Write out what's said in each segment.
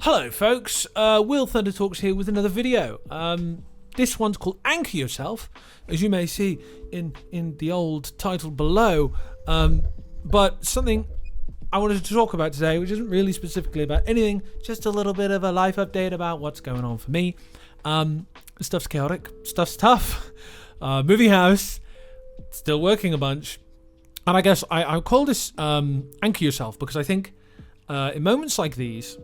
Hello folks, Will Thunder Talks here with another video. This one's called Anchor Yourself, as you may see in the old title below. But something I wanted to talk about today, which isn't really specifically about anything, just a little bit of a life update about what's going on for me. Stuff's chaotic, stuff's tough. Moving house, still working a bunch. And I guess I call this Anchor Yourself because I think in moments like these,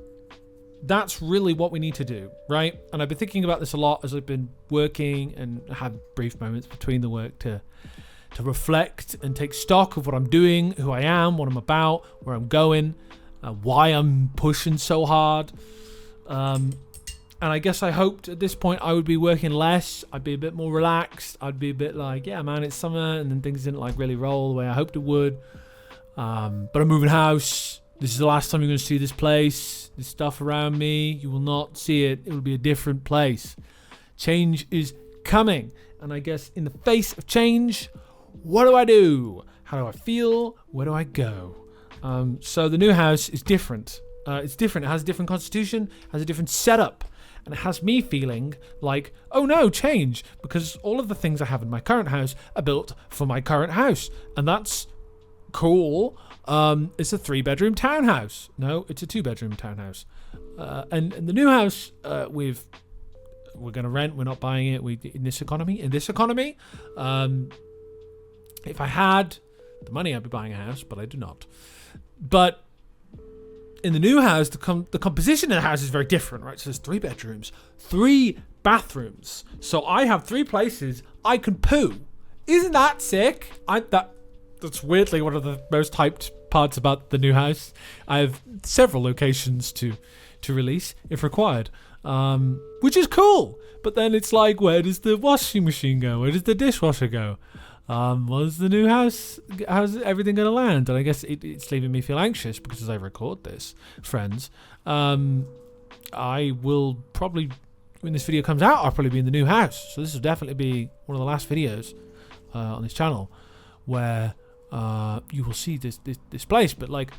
that's really what we need to do, right? And I've been thinking about this a lot as I've been working and had brief moments between the work to reflect and take stock of what I'm doing, who I am, what I'm about, where I'm going, why I'm pushing so hard. And I guess I hoped at this point I would be working less. I'd be a bit more relaxed. I'd be a bit like, yeah, man, it's summer, and then things didn't like really roll the way I hoped it would. But I'm moving house. This is the last time you're going to see this place. This stuff around me, you will not see it. It will be a different place. Change is coming. And I guess in the face of change, what do I do? How do I feel? Where do I go? So the new house is different. It's different. It has a different constitution, has a different setup. And it has me feeling like, oh no, change. Because all of the things I have in my current house are built for my current house. And that's cool. It's a 3-bedroom townhouse. No, it's a 2-bedroom townhouse. And the new house, we're going to rent. We're not buying it. In this economy, if I had the money, I'd be buying a house, but I do not. But in the new house, the composition of the house is very different, right? So there's 3 bedrooms, 3 bathrooms. So I have 3 places I can poo. Isn't that sick? That's weirdly one of the most hyped parts about the new house. I have several locations to release if required, which is cool. But then it's like, where does the washing machine go? Where does the dishwasher go? What's the new house? How's everything going to land? And I guess it's leaving me feel anxious because as I record this, friends, I will probably, when this video comes out, I'll probably be in the new house. So this will definitely be one of the last videos on this channel where you will see this place. But like,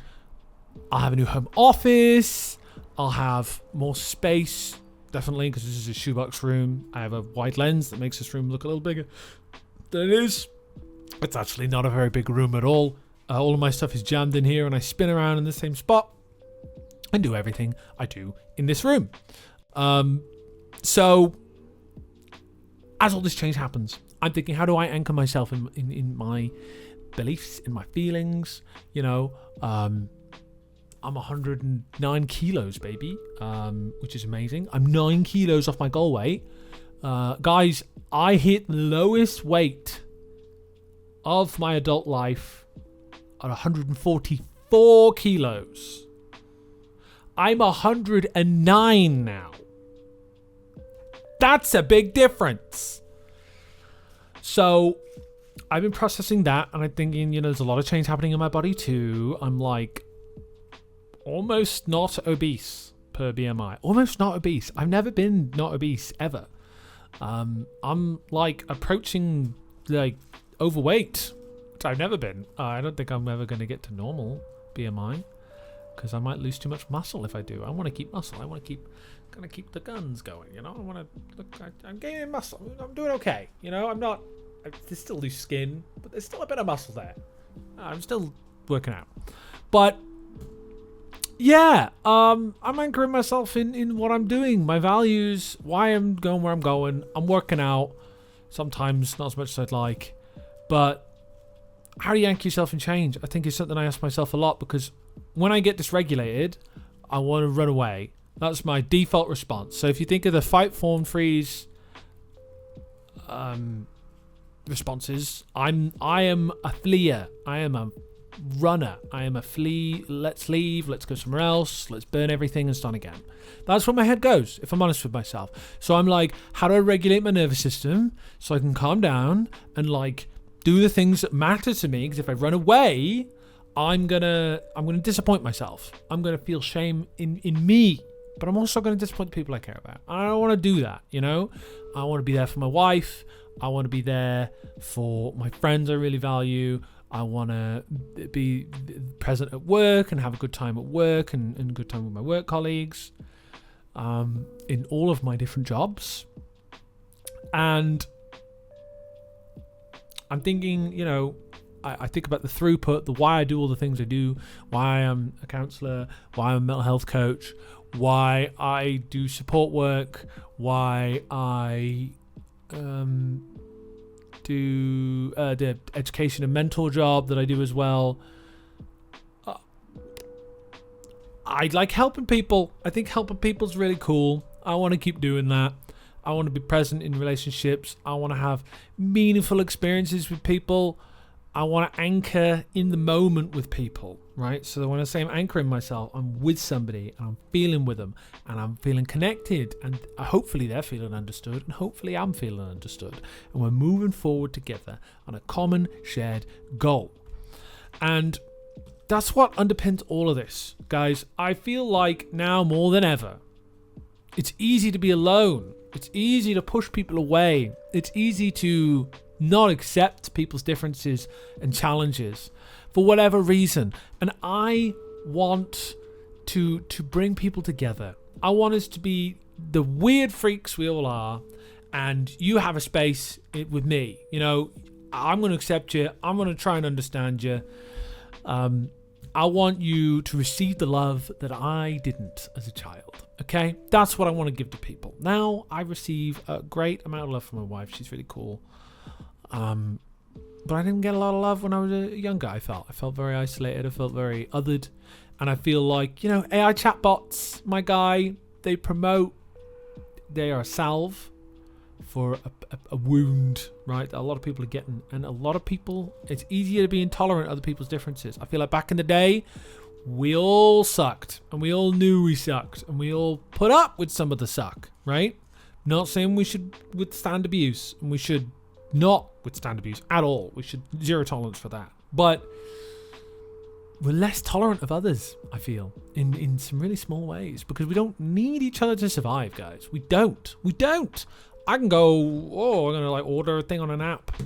I'll have a new home office. I'll have more space, definitely, because this is a shoebox room. I have a wide lens that makes this room look a little bigger than it is. It's actually not a very big room at all. All of my stuff is jammed in here, and I spin around in the same spot and do everything I do in this room. So as all this change happens, I'm thinking, how do I anchor myself in my beliefs, in my feelings? You know, I'm 109 kilos, baby, which is amazing. I'm 9 kilos off my goal weight. Guys, I hit the lowest weight of my adult life at 144 kilos. I'm 109 now. That's a big difference. So I've been processing that, and I'm thinking, there's a lot of change happening in my body too. I'm like almost not obese per BMI. Almost not obese. I've never been not obese ever. I'm like approaching like overweight, which I've never been. I don't think I'm ever going to get to normal BMI because I might lose too much muscle if I do. I want to keep muscle. I want to keep the guns going. I want to look. I'm gaining muscle. I'm doing okay. There's still loose skin, but there's still a bit of muscle there. I'm still working out, but yeah, I'm anchoring myself in what I'm doing, my values, why I'm going where I'm going. I'm working out, sometimes not as much as I'd like, but how do you anchor yourself in change? I think it's something I ask myself a lot, because when I get dysregulated, I want to run away. That's my default response. So if you think of the fight, fawn, freeze responses, I am a fleer. I am a runner. I am a flee. Let's leave. Let's go somewhere else. Let's burn everything and start again. That's where my head goes, if I'm honest with myself. So I'm like, how do I regulate my nervous system so I can calm down and like do the things that matter to me? Because if I run away, I'm gonna disappoint myself. I'm gonna feel shame in me, but I'm also gonna disappoint the people I care about. I don't want to do that. I want to be there for my wife. I want to be there for my friends I really value. I want to be present at work and have a good time at work and good time with my work colleagues. in all of my different jobs. And I'm thinking, you know, I think about the throughput, the why I do all the things I do, why I'm a counsellor, why I'm a mental health coach, why I do support work, why I do the education and mentor job that I do as well. I like helping people. I think helping people is really cool. I want to keep doing that. I want to be present in relationships. I want to have meaningful experiences with people. I want to anchor in the moment with people, right? So when I say I'm anchoring myself, I'm with somebody and I'm feeling with them and I'm feeling connected, and hopefully they're feeling understood, and hopefully I'm feeling understood, and we're moving forward together on a common shared goal. And that's what underpins all of this, guys. I feel like now more than ever, it's easy to be alone. It's easy to push people away. It's easy to not accept people's differences and challenges for whatever reason. And I want to bring people together. I want us to be the weird freaks we all are, and you have a space with me. You know, I'm going to accept you. I'm going to try and understand you. I want you to receive the love that I didn't as a child. Okay? That's what I want to give to people. Now I receive a great amount of love from my wife. She's really cool. But I didn't get a lot of love when I was a young guy. I felt very isolated. I felt very othered. And I feel like, you know, AI chatbots, my guy, they are a salve for a wound, right? A lot of people are getting, and a lot of people, it's easier to be intolerant of other people's differences. I feel like back in the day, we all sucked, and we all knew we sucked, and we all put up with some of the suck, right? Not saying we should withstand abuse, and we should not withstand abuse at all. We should zero tolerance for that. But we're less tolerant of others, I feel, in some really small ways, because we don't need each other to survive, guys. We don't. I can go, I'm going to like order a thing on an app,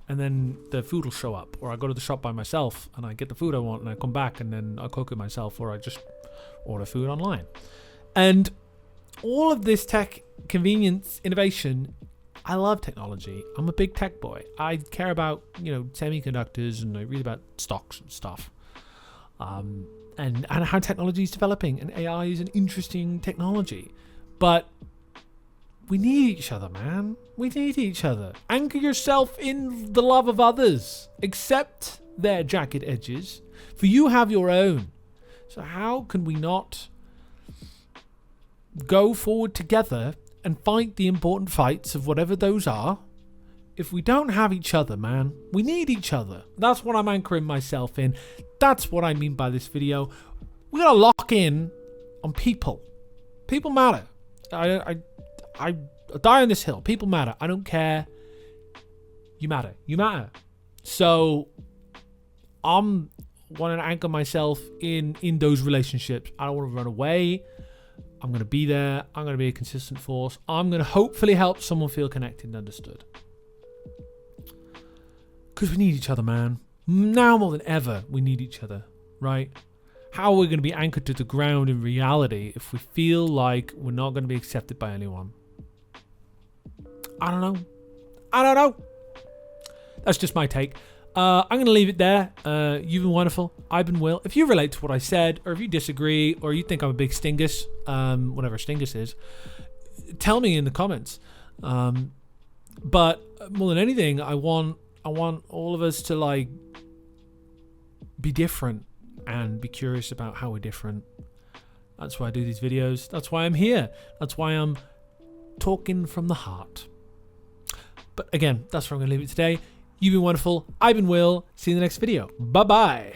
and then the food will show up. Or I go to the shop by myself and I get the food I want, and I come back and then I cook it myself, or I just order food online. And all of this tech, convenience, innovation, I love technology. I'm a big tech boy. I care about, you know, semiconductors, and I read about stocks and stuff. And how technology is developing, and AI is an interesting technology. But we need each other, man. We need each other. Anchor yourself in the love of others. Accept their jagged edges, for you have your own. So how can we not go forward together and fight the important fights of whatever those are if we don't have each other, man? We need each other. That's what I'm anchoring myself in. That's what I mean by this video. We gotta lock in on people. People matter. I die on this hill. People matter. I don't care. You matter. You matter. So I'm wanting to anchor myself in those relationships. I don't want to run away. I'm going to be there. I'm going to be a consistent force. I'm going to hopefully help someone feel connected and understood. Because we need each other, man. Now more than ever, we need each other, right? How are we going to be anchored to the ground in reality if we feel like we're not going to be accepted by anyone? I don't know. That's just my take. I'm going to leave it there. You've been wonderful. I've been Will. If you relate to what I said, or if you disagree, or you think I'm a big stingus, whatever stingus is, tell me in the comments. But more than anything, I want all of us to like be different and be curious about how we're different. That's why I do these videos. That's why I'm here. That's why I'm talking from the heart. But again, that's where I'm going to leave it today. You've been wonderful. I've been Will. See you in the next video. Bye-bye.